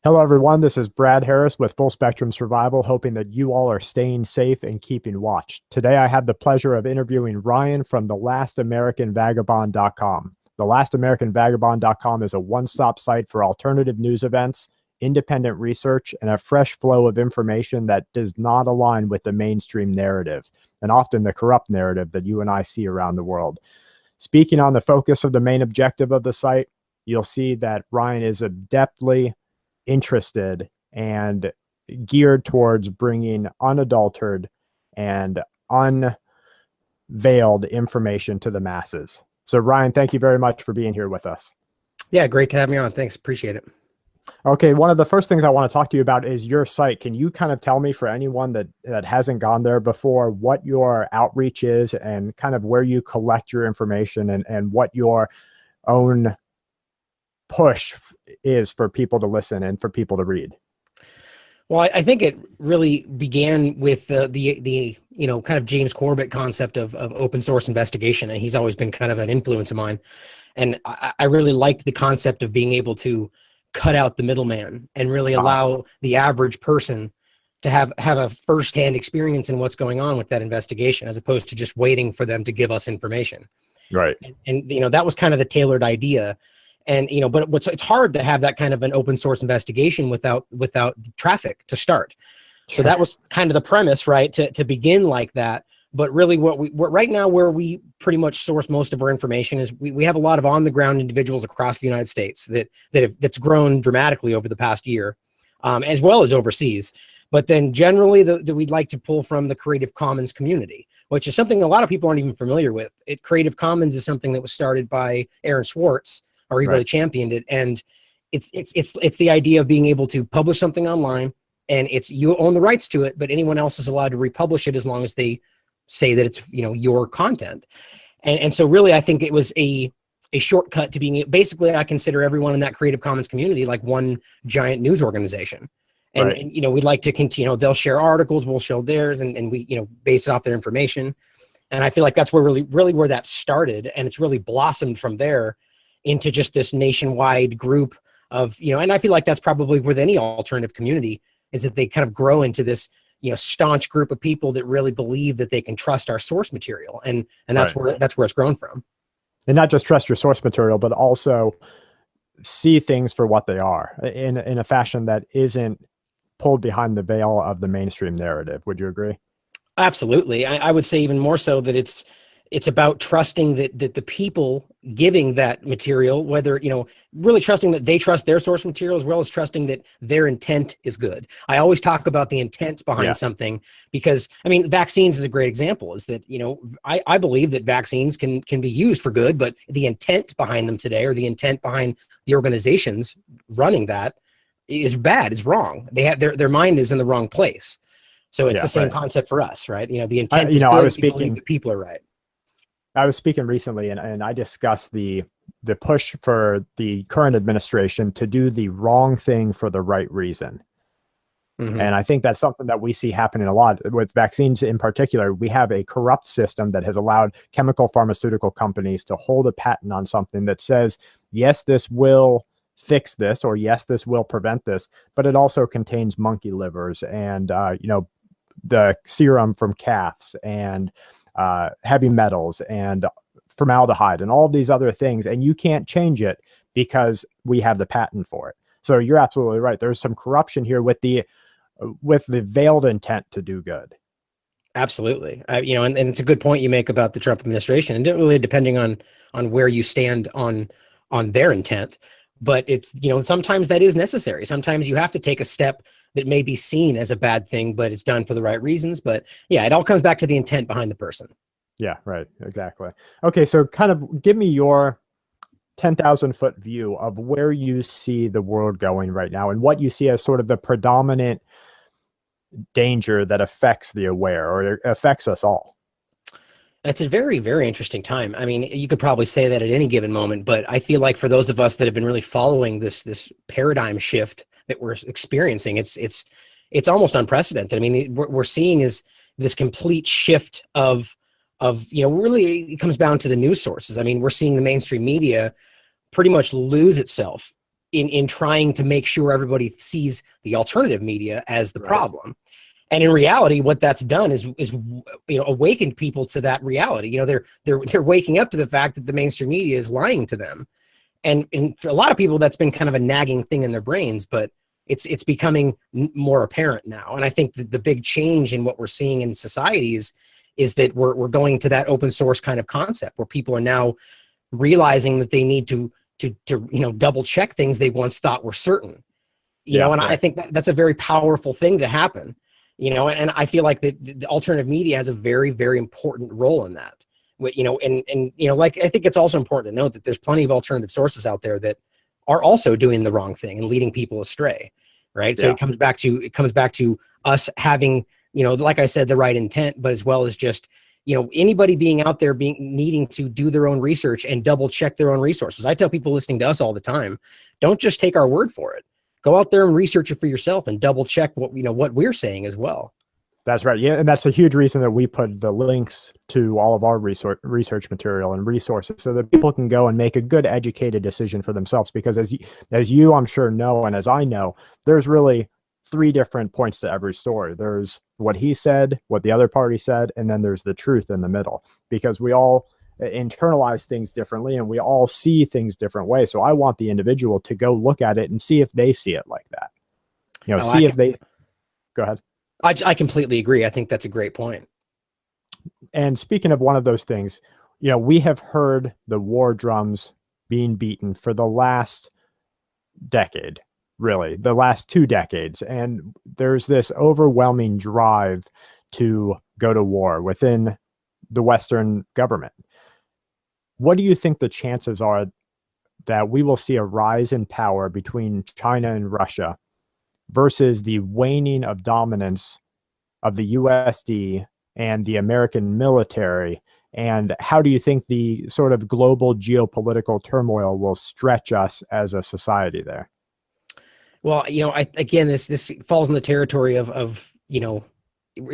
Hello, everyone. This is Brad Harris with Full Spectrum Survival, hoping that you all are staying safe and keeping watch. Today, I have the pleasure of interviewing Ryan from thelastamericanvagabond.com. Thelastamericanvagabond.com is a one-stop site for alternative news events, independent research, and a fresh flow of information that does not align with the mainstream narrative, and often the corrupt narrative that you and I see around the world. Speaking on the focus of the main objective of the site, you'll see that Ryan is adeptly interested and geared towards bringing unadulterated and unveiled information to the masses. So Ryan, thank you very much for being here with us. Yeah, great to have me on. Thanks. Appreciate it. Okay, one of the first things I want to talk to you about is your site. Can you kind of tell me, for anyone that hasn't gone there before, what your outreach is and kind of where you collect your information and what your own push is for people to listen and for people to read? Well, I think it really began with the kind of James Corbett concept of open source investigation, and he's always been kind of an influence of mine. And I really liked the concept of being able to cut out the middleman and really allow the average person to have a firsthand experience in what's going on with that investigation, as opposed to just waiting for them to give us information. Right. And that was kind of the tailored idea. And but it's hard to have that kind of an open source investigation without traffic to start. Sure. So that was kind of the premise, right? To begin like that. But really, what right now, where we pretty much source most of our information is we have a lot of on the ground individuals across the United States that's grown dramatically over the past year, as well as overseas. But then generally, we'd like to pull from the Creative Commons community, which is something a lot of people aren't even familiar with. Creative Commons is something that was started by Aaron Swartz, or he really championed it. And it's the idea of being able to publish something online, and you own the rights to it, but anyone else is allowed to republish it as long as they say that it's your content. And so really, I think it was a shortcut to being basically, I consider everyone in that Creative Commons community like one giant news organization. And we'd like to continue, they'll share articles, we'll show theirs, and we base it off their information. And I feel like that's where really where that started, and it's really blossomed from there into just this nationwide group of, and I feel like that's probably with any alternative community, is that they kind of grow into this, staunch group of people that really believe that they can trust our source material. And that's where it's grown from. And not just trust your source material, but also see things for what they are in a fashion that isn't pulled behind the veil of the mainstream narrative. Would you agree? Absolutely. I would say even more so that it's about trusting that the people giving that material, whether, really trusting that they trust their source material, as well as trusting that their intent is good. I always talk about the intent behind something, because vaccines is a great example. Is that, I believe that vaccines can be used for good, but the intent behind them today, or the intent behind the organizations running that, is bad, is wrong. They have their mind is in the wrong place. So it's the same concept for us, right? The intent is good. I was speaking, the people are right. I was speaking recently, and I discussed the push for the current administration to do the wrong thing for the right reason. Mm-hmm. And I think that's something that we see happening a lot with vaccines in particular. We have a corrupt system that has allowed chemical pharmaceutical companies to hold a patent on something that says, yes, this will fix this, or yes, this will prevent this, but it also contains monkey livers and, the serum from calves and heavy metals and formaldehyde and all these other things, and you can't change it because we have the patent for it. So you're absolutely right. There's some corruption here with the veiled intent to do good. Absolutely. And it's a good point you make about the Trump administration, and really depending on where you stand on their intent. But it's, sometimes that is necessary. Sometimes you have to take a step that may be seen as a bad thing, but it's done for the right reasons. But yeah, it all comes back to the intent behind the person. Yeah, right. Exactly. Okay. So kind of give me your 10,000-foot view of where you see the world going right now, and what you see as sort of the predominant danger that affects the aware, or affects us all. It's a very, very interesting time. You could probably say that at any given moment, but I feel like for those of us that have been really following this paradigm shift that we're experiencing, it's almost unprecedented. What we're seeing is this complete shift of really, it comes down to the news sources. We're seeing the mainstream media pretty much lose itself in trying to make sure everybody sees the alternative media as the problem. And in reality, what that's done is awakened people to that reality. They're waking up to the fact that the mainstream media is lying to them. And for a lot of people, that's been kind of a nagging thing in their brains, but it's becoming more apparent now. And I think that the big change in what we're seeing in society is that we're going to that open source kind of concept where people are now realizing that they need to double check things they once thought were certain. I think that's a very powerful thing to happen. And I feel like the alternative media has a very, very important role in that. Like, I think it's also important to note that there's plenty of alternative sources out there that are also doing the wrong thing and leading people astray, right? So it comes back to us having, like I said, the right intent, but as well as just, anybody being out there needing to do their own research and double check their own resources. I tell people listening to us all the time, don't just take our word for it. Go out there and research it for yourself and double check what we're saying as well. That's right. Yeah, and that's a huge reason that we put the links to all of our research material and resources so that people can go and make a good educated decision for themselves. Because as you I'm sure know, and as I know, there's really 3 different points to every story. There's what he said, what the other party said, and then there's the truth in the middle. Because we all internalize things differently and we all see things different ways. So I want the individual to go look at it and see if they see it like that. Go ahead. I completely agree. I think that's a great point. And speaking of one of those things, we have heard the war drums being beaten for the last decade, really, the last 2 decades. And there's this overwhelming drive to go to war within the Western government. What do you think the chances are that we will see a rise in power between China and Russia versus the waning of dominance of the USD and the American military? And how do you think the sort of global geopolitical turmoil will stretch us as a society there? Well, again, this falls in the territory of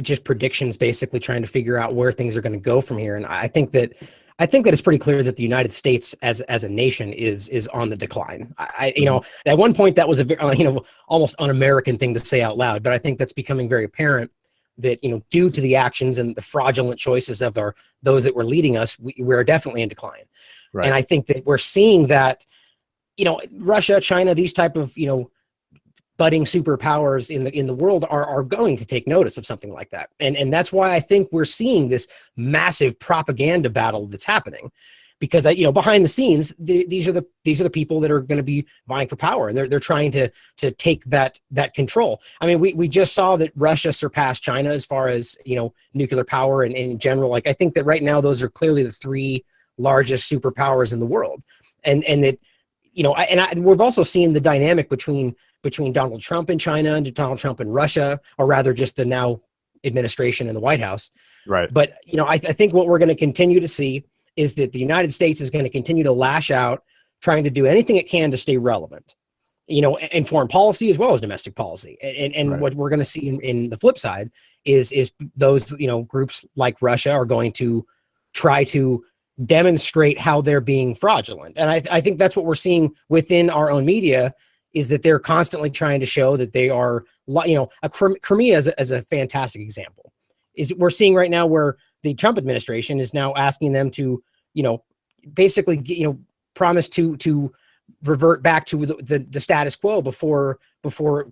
just predictions, basically trying to figure out where things are going to go from here. And I think that it's pretty clear that the United States as a nation is on the decline. At one point that was a very, almost un-American thing to say out loud, but I think that's becoming very apparent that, due to the actions and the fraudulent choices of those that were leading us, we're definitely in decline. Right. And I think that we're seeing that, Russia, China, these type of, budding superpowers in the world are going to take notice of something like that. And that's why I think we're seeing this massive propaganda battle that's happening, because behind the scenes, these are the people that are going to be vying for power, and they're trying to take that control. I mean, we just saw that Russia surpassed China as far as nuclear power and in general. Like, I think that right now those are clearly the 3 largest superpowers in the world, and that we've also seen the dynamic between Donald Trump in China and Donald Trump in Russia, or rather just the now administration in the White House. Right. But, I think what we're going to continue to see is that the United States is going to continue to lash out, trying to do anything it can to stay relevant, in foreign policy as well as domestic policy. And right. What we're going to see in the flip side is those, groups like Russia are going to try to demonstrate how they're being fraudulent. And I think that's what we're seeing within our own media, is that they're constantly trying to show that they are, Crimea is a fantastic example. We're seeing right now where the Trump administration is now asking them to, basically, promise to revert back to the status quo before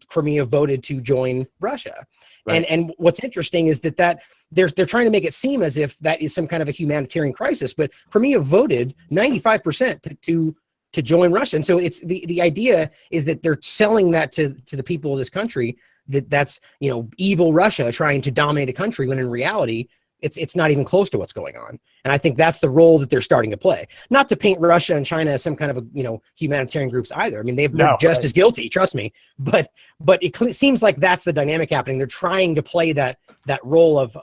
Crimea voted to join Russia. Right. And what's interesting is that they're trying to make it seem as if that is some kind of a humanitarian crisis, but Crimea voted 95% to join Russia. And so it's the idea is that they're selling that to the people of this country, that's evil Russia trying to dominate a country, when in reality it's not even close to what's going on. And I think that's the role that they're starting to play. Not to paint Russia and China as some kind of humanitarian groups either. I mean, they're just as guilty, trust me. But it seems like that's the dynamic happening. They're trying to play that role of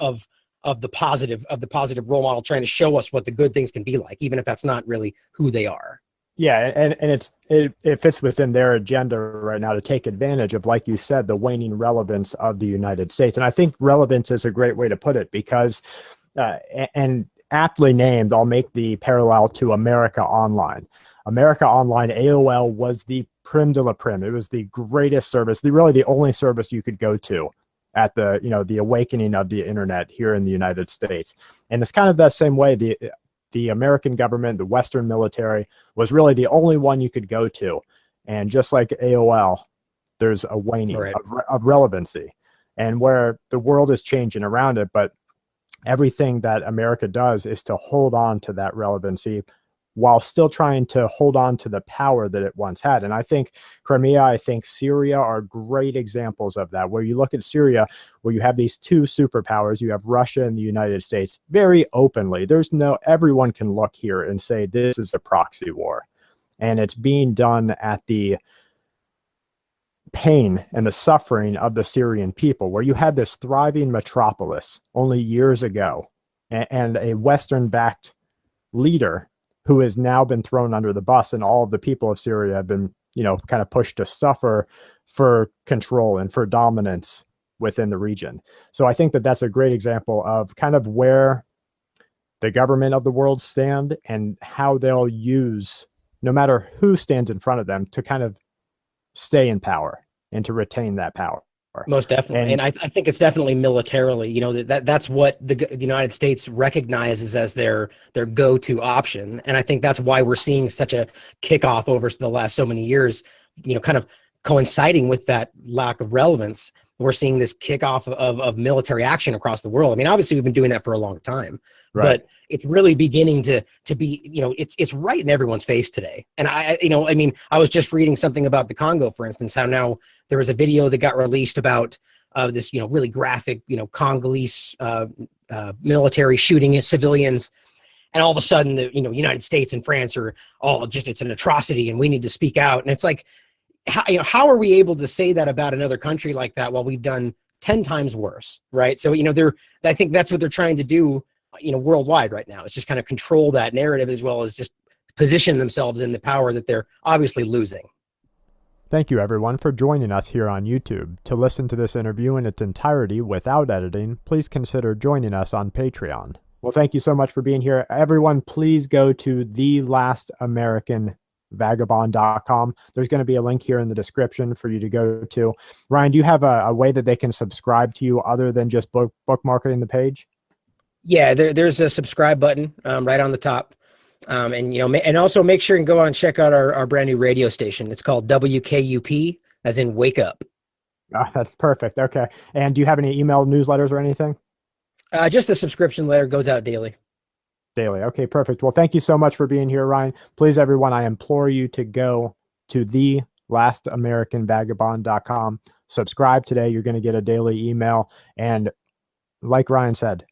the positive role model, trying to show us what the good things can be like, even if that's not really who they are. Yeah, and it fits within their agenda right now to take advantage of, like you said, the waning relevance of the United States. And I think relevance is a great way to put it, because, and aptly named, I'll make the parallel to America Online. America Online, AOL, was the prim de la prim. It was the greatest service, really the only service you could go to at the, the awakening of the internet here in the United States. And it's kind of that same way. The American government, the Western military, was really the only one you could go to. And just like AOL, there's a waning of relevancy, and where the world is changing around it. But everything that America does is to hold on to that relevancy while still trying to hold on to the power that it once had. And I think Crimea, I think Syria are great examples of that, where you look at Syria, where you have these two superpowers, you have Russia and the United States, very openly. Everyone can look here and say this is a proxy war. And it's being done at the pain and the suffering of the Syrian people, where you had this thriving metropolis only years ago, and a Western-backed leader who has now been thrown under the bus, and all of the people of Syria have been, kind of pushed to suffer for control and for dominance within the region. So I think that that's a great example of kind of where the government of the world stand, and how they'll use, no matter who stands in front of them, to kind of stay in power and to retain that power. Most definitely. And I think it's definitely militarily, that's what the United States recognizes as their go-to option. And I think that's why we're seeing such a kickoff over the last so many years, kind of coinciding with that lack of relevance. We're seeing this kickoff of military action across the world. I mean, obviously we've been doing that for a long time, but it's really beginning to be, it's right in everyone's face today. And I was just reading something about the Congo, for instance, how now there was a video that got released about this, really graphic, Congolese military shooting at civilians. And all of a sudden the, United States and France are all just, it's an atrocity and we need to speak out. And it's like, how are we able to say that about another country like that while we've done 10 times worse, right? So, I think that's what they're trying to do, worldwide right now. It's just kind of control that narrative, as well as just position themselves in the power that they're obviously losing. Thank you, everyone, for joining us here on YouTube. To listen to this interview in its entirety without editing, please consider joining us on Patreon. Well, thank you so much for being here. Everyone, please go to thelastAmericanVagabond.com. There's going to be a link here in the description for you to go to. Ryan, do you have a way that they can subscribe to you other than just bookmarking the page? Yeah, there's a subscribe button right on the top. And also make sure and go on and check out our brand new radio station. It's called WKUP, as in wake up. Oh, that's perfect. Okay. And do you have any email newsletters or anything? Just the subscription letter goes out daily. Daily. Okay, perfect. Well, thank you so much for being here, Ryan. Please, everyone, I implore you to go to thelastAmericanVagabond.com. Subscribe today. You're going to get a daily email. And like Ryan said,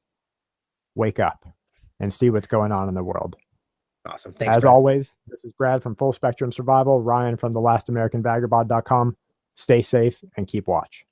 wake up and see what's going on in the world. Awesome. Thanks, As Brad. always, this is Brad from Full Spectrum Survival, Ryan from thelastAmericanVagabond.com. Stay safe and keep watch.